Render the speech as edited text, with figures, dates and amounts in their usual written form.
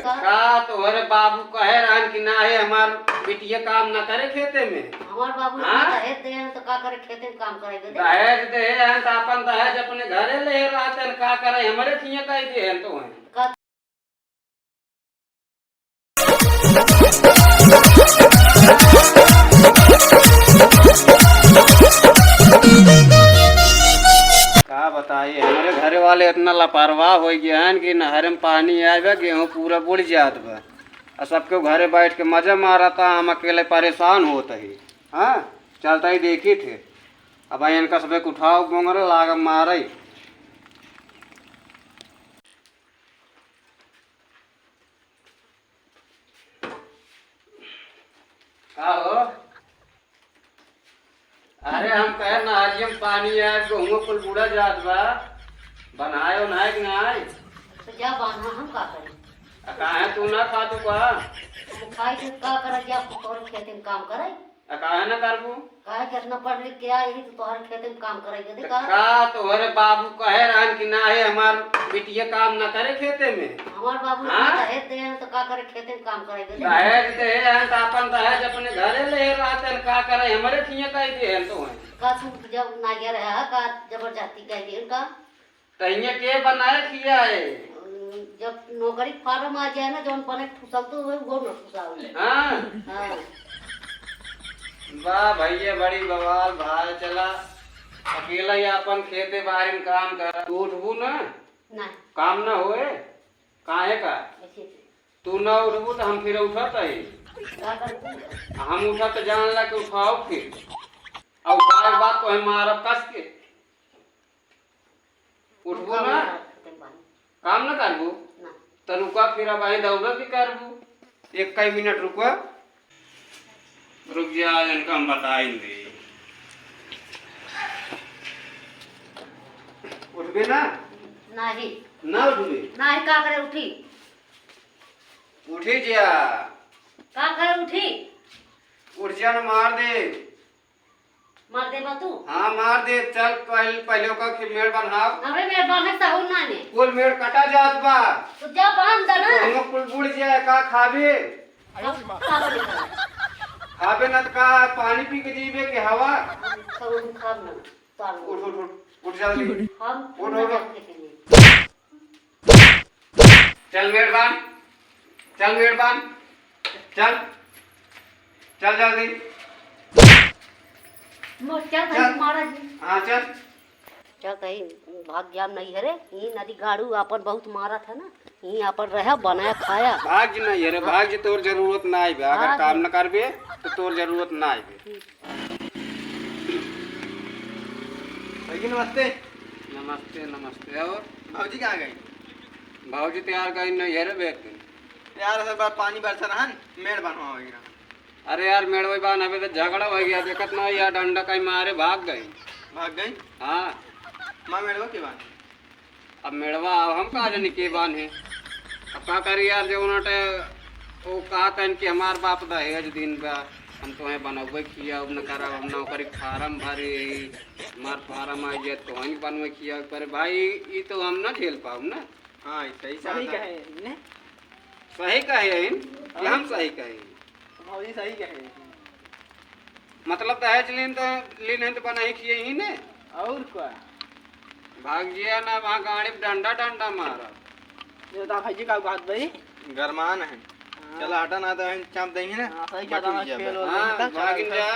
का तोहरे बाबू कहे रहन कि ना है हमार बिटिया काम ना करे खेते में। हमार बाबू दहेज दे हैं तो का करे खेते में काम करेंगे। दहेज दे हैं तो अपन दहेज अपने घरे ले रहते हैं, का करे हमारे थिया कह दे हैं तो हैं। का बताइए हमारे घरे वाले इतना लापरवाह हो गए हैं कि नहर में पानी आएगा गेहूँ पूरा बुड़ जात बा और सबके घरे बैठ के मजा मारता, हम अकेले परेशान होते ही। हाँ चलता ही देखी थे अब इनका सब उठाओ गोंगरे लाग मारे। का हो? अरे हम कहे नहरिया में पानी आए गेहूँ कुल बुढ़ा जात बा, बनाए उनाए कि नाय? तो जा बांधा हम का करें? काहे तू ना खा तू का? खाई के का करे जा तोहरे खेते में काम करे? काहे ना करबू? काहे कि इतना पढ़ लिख के आई तो तोहरे खेते में काम करेंगे। देखा का तोहरे बाबू कहे रहन कि ना है हमार बिटिया काम ना करे खेते में। हमार बाबू दहेज दे हैं तो का करे खेते में काम करेंगे। दहेज दे हैं तो अपन दहेज अपने घरे ले रहते हैं, का करे हमारे थिया कह दे हैं तो हैं। का तू जब नागिया रहा का जबरदस्ती कह दिए का तहिया के बनाए किया है। जब नौकरी फार्म आ जाए ना जौन पने ठुसल तो वो न ठुसावे। हाँ हां वाह भैया बड़ी बवाल भाई, चला अकेला ही अपन खेते बाहर में काम कर। तू उठबू ना नहीं काम ना होए काहे का? ऐसे तू ना उठबू तो हम फिर उठत है। का कर हम उठत जान ला के उठाओ फिर और उठाए के बाद तो हम मारब कस के। उठबू ना काम ना करबू तो रुका फिर अब आई दौड़त भी करबू। एक कई मिनट रुको, रुक जा इनका हम बताएंगे। उठबे ना? नहीं ना उठबे? नहीं का करे उठी? उठी जा। का करे उठी? उठ जा न मार दे। मार दे बा तू? हाँ मार दे। चल पहले का फिर मेड़ बनाओ। अबे मेरे बांधे साहू ना ने कुल मेड़ कटा जात बा तो जा बांध दे ना। हम कुल बुड़ जाए का खाबे? खाबे न का पानी पी के जीवे के हवा? सब खाब ना ताल उठ उठ उठ उठ जल्दी। हम उठ उठ चल मेड़ बांध, चल मेड़ बांध, चल चल जल्दी क्या कहीं महाराज जी? हाँ चल क्या कहीं भाग गया नहीं है रे। ये नदी गाड़ू अपन बहुत मारा था ना, ये अपन रहा बनाया खाया। भाग जी नहीं रे, भाग जी तोर जरूरत ना आई बे। अगर काम न करबे तो तोर जरूरत ना आई बे। नमस्ते। नमस्ते नमस्ते। और भाजी कहाँ गई? भाजी तैयार कहीं नहीं है रे बेग। यार सब बार पानी बरसा रहा मेड़ बनवा वगैरह। अरे यार मेड़वा बान अबे तो झगड़ा हो गया, देखत ना यार डंडा कहीं मारे भाग गई। भाग गई? हाँ माँ मेड़वा के बान? अब मेड़वा अब हम कहा जानी के बान है। अब का करी यार जो उन्होंने वो कहा था कि हमार बाप दहेज दिन बा हम तो बनवे किया अब न करा अब नौकरी फार्म भरे हमार फार्म आ जाए तो वहीं बनवे किया पर भाई ये तो हम ना झेल पाऊ ना। हाँ सही सही कहे कहे सही कहे कि हम सही कहे? भाजी सही कहे। मतलब दहेज लेन तो बना ही किए ही ने और क्या भाग जिया ना वहाँ गाड़ी पे डंडा डंडा मारा। जो ता भाजी का बात भाई गरमान है। चला हटा ना तो चाप देंगे ना। सही बटुक कहा जाबे। खेल हो हाँ गया। भाग जा।